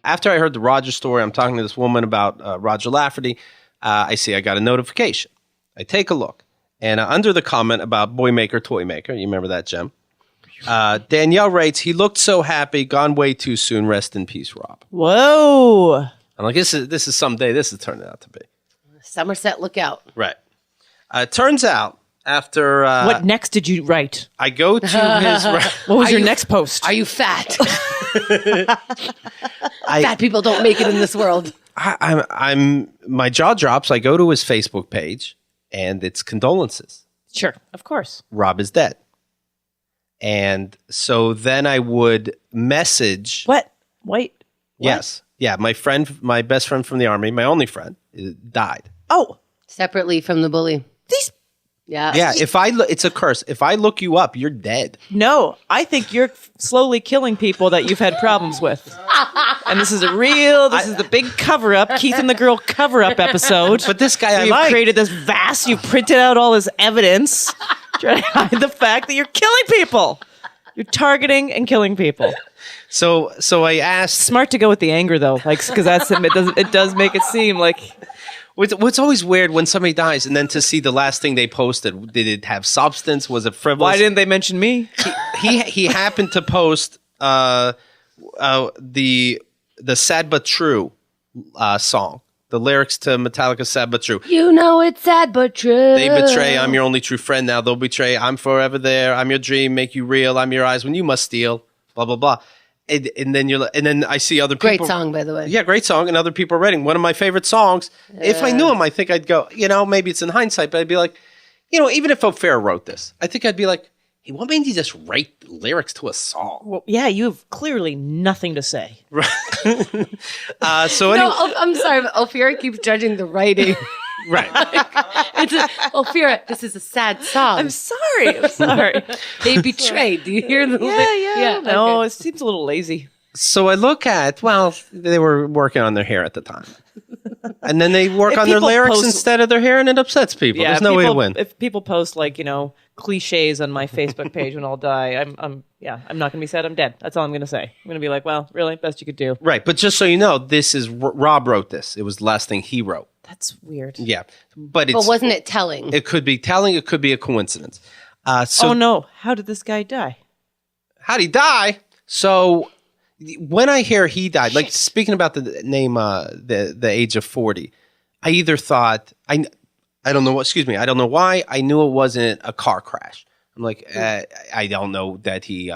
after I heard the Roger story, I'm talking to this woman about Roger Lafferty. I see I got a notification. I take a look. And under the comment about Boy Maker, Toy Maker, you remember that, Jem? Danielle writes, he looked so happy, gone way too soon. Rest in peace, Rob. Whoa. I'm like, this is someday this is turning out to be. Somerset, look out. Right. It turns out after... what next did you write? I go to his... What was your next post? Are you fat? Fat people don't make it in this world. I'm my jaw drops. I go to his Facebook page, and it's condolences. Sure, of course. Rob is dead. And so then I would message... What? Wait. What? Yes. Yeah, my best friend from the Army, my only friend, died. Oh. Separately from the bully. These... Yeah. Yeah, it's a curse. If I look you up, you're dead. No, I think you're slowly killing people that you've had problems with. And this is the big cover-up, Keith and the Girl cover-up episode. But this guy You've created this you've printed out all this evidence, trying to hide the fact that you're killing people. You're targeting and killing people. So I asked... Smart to go with the anger, though, because it does make it seem like... What's always weird when somebody dies and then to see the last thing they posted, did it have substance? Was it frivolous? Why didn't they mention me? He happened to post the Sad But True song. The lyrics to Metallica's Sad But True. You know it's sad but true. They betray, I'm your only true friend now. They'll betray, I'm forever there. I'm your dream, make you real. I'm your eyes when you must steal. Blah, blah, blah. And then I see other people. Great song, by the way. Yeah, great song. And other people are writing one of my favorite songs. If I knew him, I think I'd go, maybe it's in hindsight, but I'd be like, even if Ophira wrote this, I think I'd be like, hey, what made you just write lyrics to a song? Well, yeah, you have clearly nothing to say. Right. I'm sorry, but Ophira keeps judging the writing. Right. Ophira, this is a sad song. I'm sorry. They betrayed. Do you hear the Yeah. No, okay. it seems a little lazy. So I look at, they were working on their hair at the time. And then they work on their lyrics instead of their hair, and it upsets people. Yeah, there's no way to win. If people post cliches on my Facebook page when I'll die, I'm not going to be sad. I'm dead. That's all I'm going to say. I'm going to be like, well, really, best you could do. Right, but just so you know, this is Rob wrote this. It was the last thing he wrote. That's weird. Yeah, but wasn't it telling? It could be telling. It could be a coincidence. Oh no! How did this guy die? How'd he die? So when I hear he died, like speaking about the name, the age of 40, I either thought I don't know what. Excuse me. I don't know why. I knew it wasn't a car crash. I'm like, I don't know that he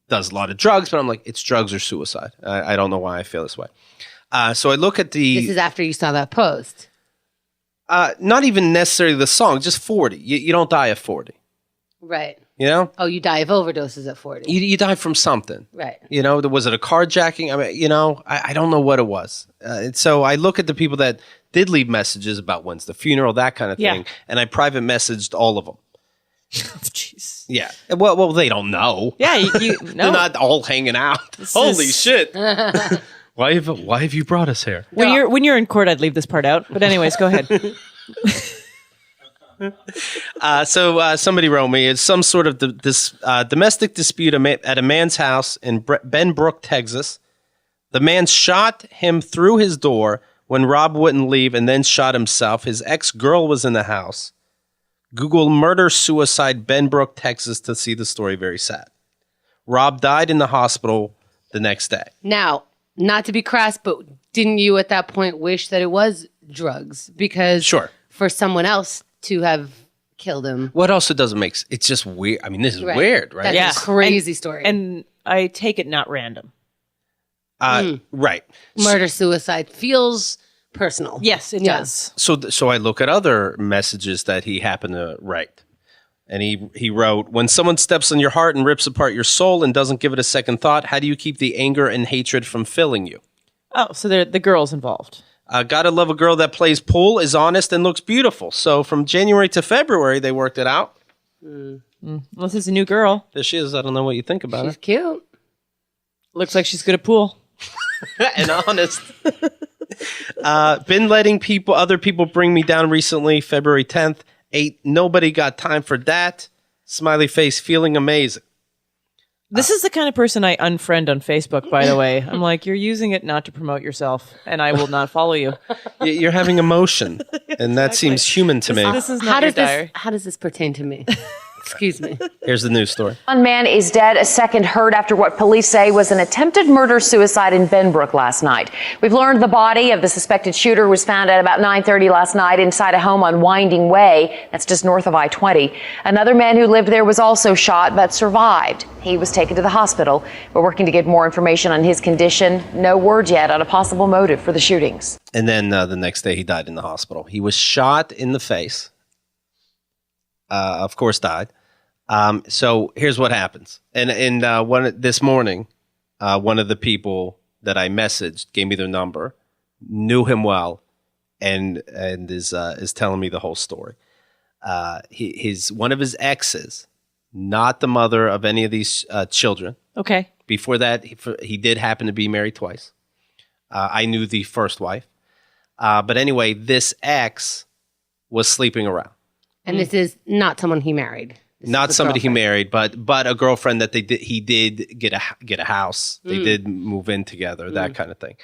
does a lot of drugs, but I'm like, it's drugs or suicide. I don't know why I feel this way. So I look at This is after you saw that post. Not even necessarily the song, just 40. You don't die at 40. Right. Oh, you die of overdoses at 40. You die from something. Right. Was it a carjacking? I mean, I don't know what it was. And so I look at the people that did leave messages about when's the funeral, that kind of thing, and I private messaged all of them. Jeez. Yeah. Well, they don't know. Yeah, you They're not all hanging out. Holy shit. Why have you brought us here? When you're in court, I'd leave this part out. But anyways, go ahead. So somebody wrote me, it's some sort of domestic dispute at a man's house in Benbrook, Texas. The man shot him through his door when Rob wouldn't leave and then shot himself. His ex-girl was in the house. Google Murdersuicide, Benbrook, Texas to see the story. Very sad. Rob died in the hospital the next day. Now, not to be crass, but didn't you at that point wish that it was drugs? Because for someone else to have killed him. What else it doesn't make sense? It's just weird. I mean, this is weird, right? That's a crazy story. And I take it not random. Right. Murder-suicide feels personal. Yes, it does. So I look at other messages that he happened to write. And he wrote, when someone steps on your heart and rips apart your soul and doesn't give it a second thought, how do you keep the anger and hatred from filling you? Oh, so the girl's involved. Gotta love a girl that plays pool, is honest, and looks beautiful. So from January to February, they worked it out. Well, this is a new girl. There she is. I don't know what you think about her. She's cute. Looks like she's good at pool. And honest. Been letting other people bring me down recently, February 10th. Nobody got time for that. Smiley face, feeling amazing. This is the kind of person I unfriend on Facebook, by the way. I'm like, you're using it not to promote yourself, and I will not follow you. You're having emotion, and that seems human to me. This is not your diary. How does this pertain to me? Excuse me. Here's the news story. One man is dead, a second hurt after what police say was an attempted murder-suicide in Benbrook last night. We've learned the body of the suspected shooter was found at about 9:30 last night inside a home on Winding Way. That's just north of I-20. Another man who lived there was also shot but survived. He was taken to the hospital. We're working to get more information on his condition. No word yet on a possible motive for the shootings. And then the next day he died in the hospital. He was shot in the face. Of course, died. So here's what happens. And this morning, one of the people that I messaged gave me their number, knew him well, and is telling me the whole story. One of his exes, not the mother of any of these children. Okay. Before that, he did happen to be married twice. I knew the first wife. But anyway, this ex was sleeping around. And this is not someone he married. Not somebody he married, but a girlfriend that he did get a house. They did move in together, that kind of thing.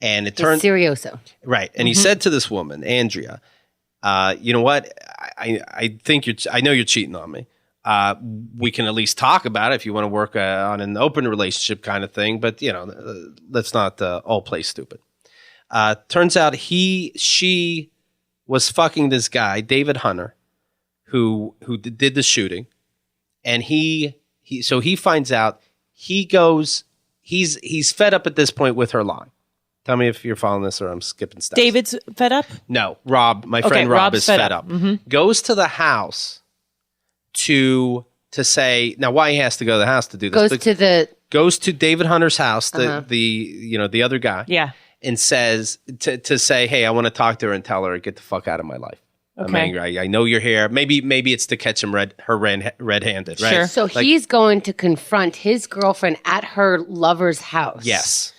And it turned Serioso. Right. And he said to this woman, Andrea, you know what? I think I know you're cheating on me. We can at least talk about it if you want to work on an open relationship kind of thing. But let's not all play stupid. Turns out she was fucking this guy, David Hunter, who did the shooting, and he finds out. He goes, he's fed up at this point with her lying. Tell me if you're following this or I'm skipping steps. David's fed up? No, Rob, my friend Rob is fed up. Mm-hmm. Goes to the house to say, now why he has to go to the house to do this? Goes to David Hunter's house, the other guy. Yeah. And says to say, hey, I want to talk to her and tell her, get the fuck out of my life. Okay. I'm angry. I know you're here. Maybe it's to catch him red-handed, right? Sure. So he's going to confront his girlfriend at her lover's house. Yes.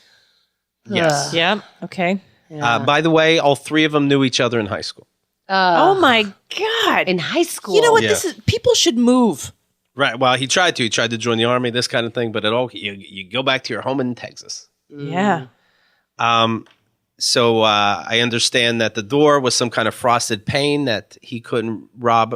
Yes. Yeah. Okay. By the way, all three of them knew each other in high school. Oh my God. In high school. You know what? Yeah. People should move. Right. Well, he tried to. He tried to join the army, this kind of thing. But you go back to your home in Texas. Yeah. So I understand that the door was some kind of frosted pane that Rob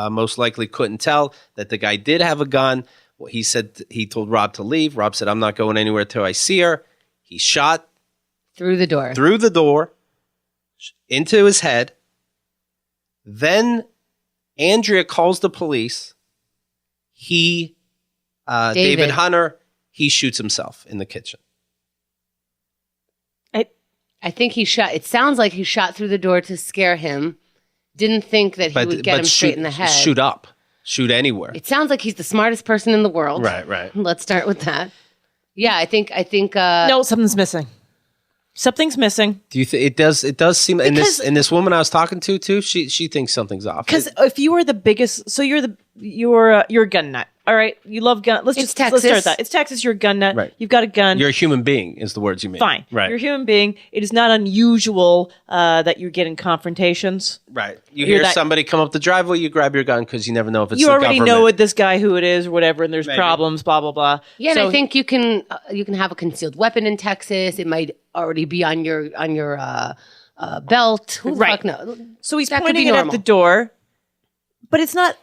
most likely couldn't tell, that the guy did have a gun. Well, he told Rob to leave. Rob said, I'm not going anywhere till I see her. He shot through the door into his head. Then Andrea calls the police. David Hunter, he shoots himself in the kitchen. I think he shot. It sounds like he shot through the door to scare him. Didn't think that he would get him straight in the head. Shoot anywhere. It sounds like he's the smartest person in the world. Right. Let's start with that. Yeah, I think. No, something's missing. Something's missing. Do you think it does? It does seem. And this woman I was talking to too. She thinks something's off. Because if you are the biggest, so you're a gun nut. All right, you love gun. Let's start that. It's Texas. You're a gun nut. Right. You've got a gun. You're a human being, is the words you mean. Fine. Right. You're a human being. It is not unusual that you get in confrontations. Right. You hear somebody come up the driveway, you grab your gun because you never know if it's the government. You already know this guy who it is or whatever, and there's problems. Blah blah blah. Yeah, and I think you can have a concealed weapon in Texas. It might already be on your belt. Who the fuck knows? So he's pointing it at the door. But it's not,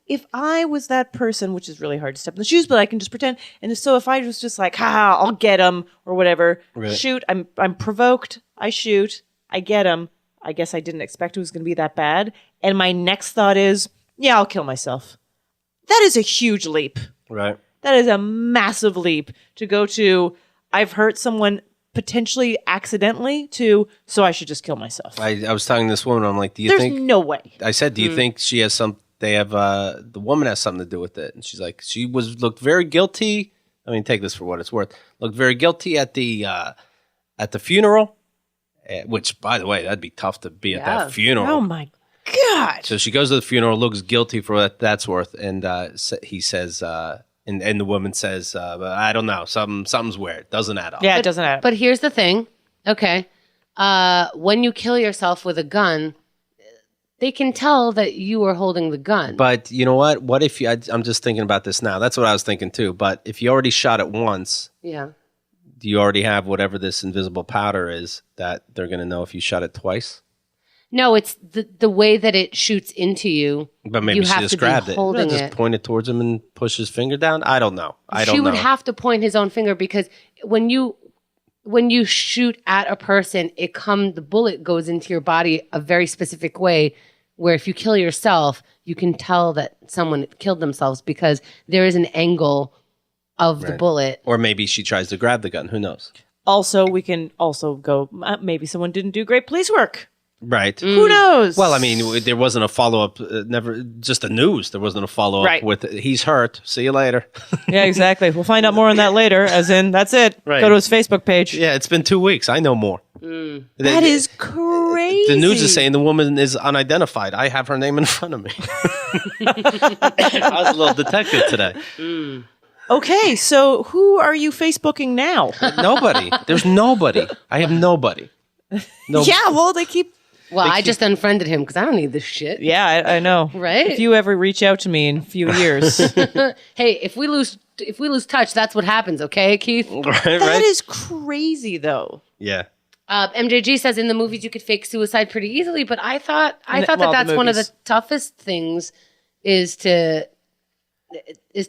if I was that person, which is really hard to step in the shoes, but I can just pretend. And so if I was just like, I'll get him or whatever, shoot, I'm provoked, I shoot, I get him. I guess I didn't expect it was going to be that bad. And my next thought is, I'll kill myself. That is a huge leap. Right. That is a massive leap to go to, I've hurt someone potentially accidentally so I should just kill myself. I was telling this woman, I'm like, do you There's think? There's no way. I said, do you think she has the woman has something to do with it? And she's like, she looked very guilty. I mean, take this for what it's worth. Looked very guilty at the funeral, which, by the way, that'd be tough to be at that funeral. Oh my God. So she goes to the funeral, looks guilty for what that's worth. And he says, and the woman says, I don't know, something's weird. Doesn't add up. Yeah, it doesn't add up. But here's the thing. Okay. When you kill yourself with a gun, they can tell that you are holding the gun. But you know what? What if you? I'm just thinking about this now. That's what I was thinking too. But if you already shot it once, yeah. Do you already have whatever this invisible powder is that they're going to know if you shot it twice? No, it's the way that it shoots into you. But maybe she just grabbed it. Just point it towards him and push his finger down. I don't know. She would have to point his own finger because when you shoot at a person, the bullet goes into your body a very specific way. Where if you kill yourself, you can tell that someone killed themselves because there is an angle of the bullet. Or maybe she tries to grab the gun. Who knows? Also, we can also go. Maybe someone didn't do great police work. Right. Who knows? Well, I mean, there wasn't a follow-up, just the news. There wasn't a follow-up with, he's hurt. See you later. Yeah, exactly. We'll find out more on that later, as in, that's it. Right. Go to his Facebook page. Yeah, it's been 2 weeks. I know more. That is crazy. The news is saying the woman is unidentified. I have her name in front of me. I was a little detective today. Okay, so who are you Facebooking now? Nobody. There's nobody. I have nobody. Yeah, well, they keep... Well, I just unfriended him because I don't need this shit. Yeah, I know. Right? If you ever reach out to me in a few years. Hey, if we lose touch, that's what happens, okay, Keith? That is crazy, though. Yeah. MJG says in the movies you could fake suicide pretty easily, but I thought that's one of the toughest things is to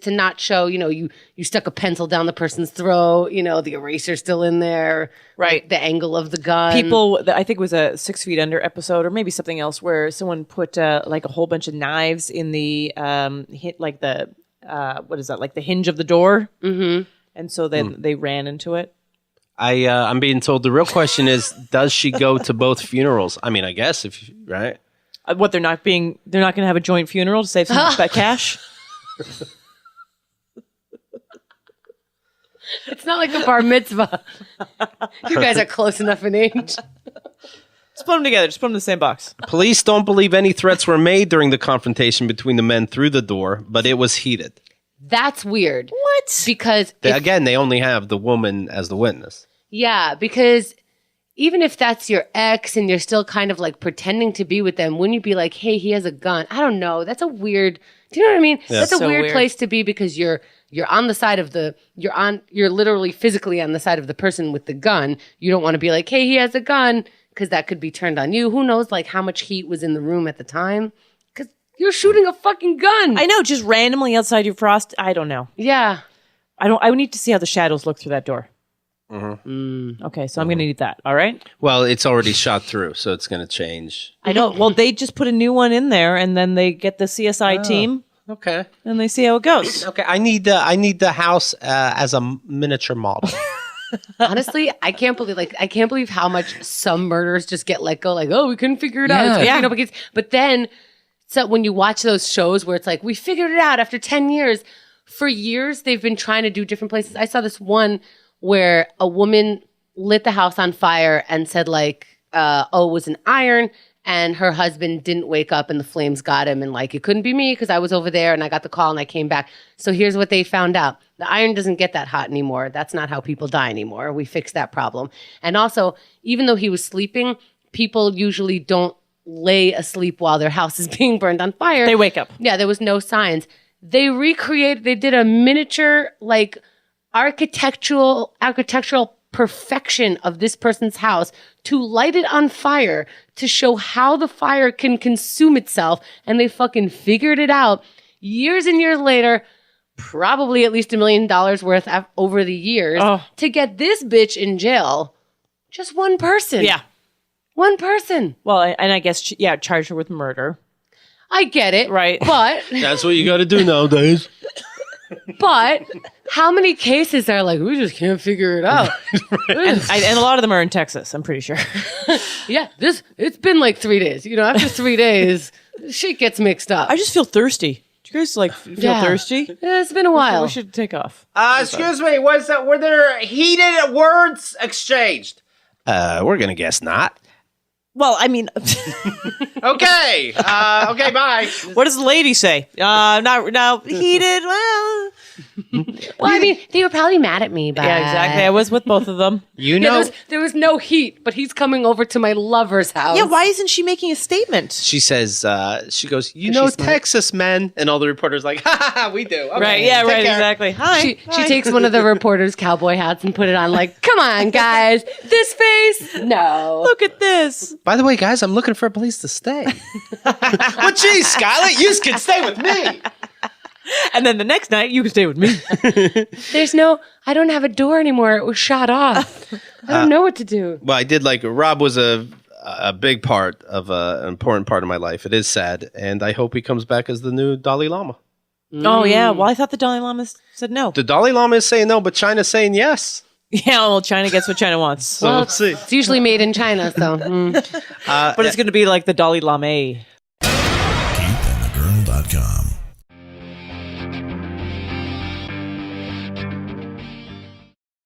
not show, you stuck a pencil down the person's throat, the eraser's still in there, right? The angle of the gun. People, I think it was a 6 Feet Under episode, or maybe something else, where someone put like a whole bunch of knives in the like the what is that? Like the hinge of the door, and so then they ran into it. I'm being told the real question is, does she go to both funerals? I mean, I guess right. What they're not going to have a joint funeral to save some cash. It's not like a bar mitzvah. You guys are close enough in age. Just put them together. Just put them in the same box. Police don't believe any threats were made during the confrontation between the men through the door, but it was heated. That's weird. What? Because again, they only have the woman as the witness. Yeah, because even if that's your ex and you're still kind of like pretending to be with them, wouldn't you be like, hey, he has a gun? I don't know. That's a weird, do you know what I mean? Yeah. That's a weird place to be because you're on the side of you're literally physically on the side of the person with the gun. You don't want to be like, hey, he has a gun, because that could be turned on you. Who knows like how much heat was in the room at the time? Because you're shooting a fucking gun. I know, just randomly outside your frost. I don't know. Yeah. I need to see how the shadows look through that door. Okay, so I'm going to need that. All right. Well, it's already shot through, so it's going to change. I know. Well, they just put a new one in there, and then they get the CSI team. Okay. And they see how it goes. Okay. I need the house as a miniature model. Honestly, I can't believe how much some murders just get let go. Like, oh, we couldn't figure it out. Yeah. But then, so when you watch those shows where it's like, we figured it out after 10 years. For years, they've been trying to do different places. I saw this one where a woman lit the house on fire and said like, it was an iron, and her husband didn't wake up and the flames got him, and like, it couldn't be me because I was over there and I got the call and I came back. So here's what they found out. The iron doesn't get that hot anymore. That's not how people die anymore. We fixed that problem. And also, even though he was sleeping, people usually don't lay asleep while their house is being burned on fire. They wake up. Yeah, there was no signs. They did a miniature, like, architectural perfection of this person's house to light it on fire to show how the fire can consume itself. And they fucking figured it out years and years later, probably at least $1 million worth over the years to get this bitch in jail. Just one person. Yeah. One person. Well, and I guess, charge her with murder. I get it. Right. But that's what you got to do nowadays. But how many cases are like, we just can't figure it out? and a lot of them are in Texas, I'm pretty sure. Yeah, it's been like 3 days. After 3 days, shit gets mixed up. I just feel thirsty. Do you guys feel thirsty? Yeah, it's been a while. We should take off. Excuse me, were there heated words exchanged? We're going to guess not. Well, I mean... Okay, bye. What does the lady say? Not heated, well... Well, I mean, they were probably mad at me, but Yeah, exactly. I was with both of them. there was no heat, but he's coming over to my lover's house. Yeah, why isn't she making a statement? She says, she goes, Texas men. And all the reporters like, ha, we do. Okay, Right, yeah, right, exactly. Hi. She takes one of the reporters' cowboy hats and put it on like, come on, guys. This face? No. Look at this. By the way, guys, I'm looking for a place to stay. Well, geez, Scarlett, you can stay with me. And then the next night, you can stay with me. I don't have a door anymore. It was shot off. I don't know what to do. Well, I did Rob was a big part of an important part of my life. It is sad. And I hope he comes back as the new Dalai Lama. Oh, yeah. Well, I thought the Dalai Lama said no. The Dalai Lama is saying no, but China's saying yes. Yeah, well, China gets what China wants. So we'll see. It's usually made in China, so. But it's going to be like the Dalai Lama.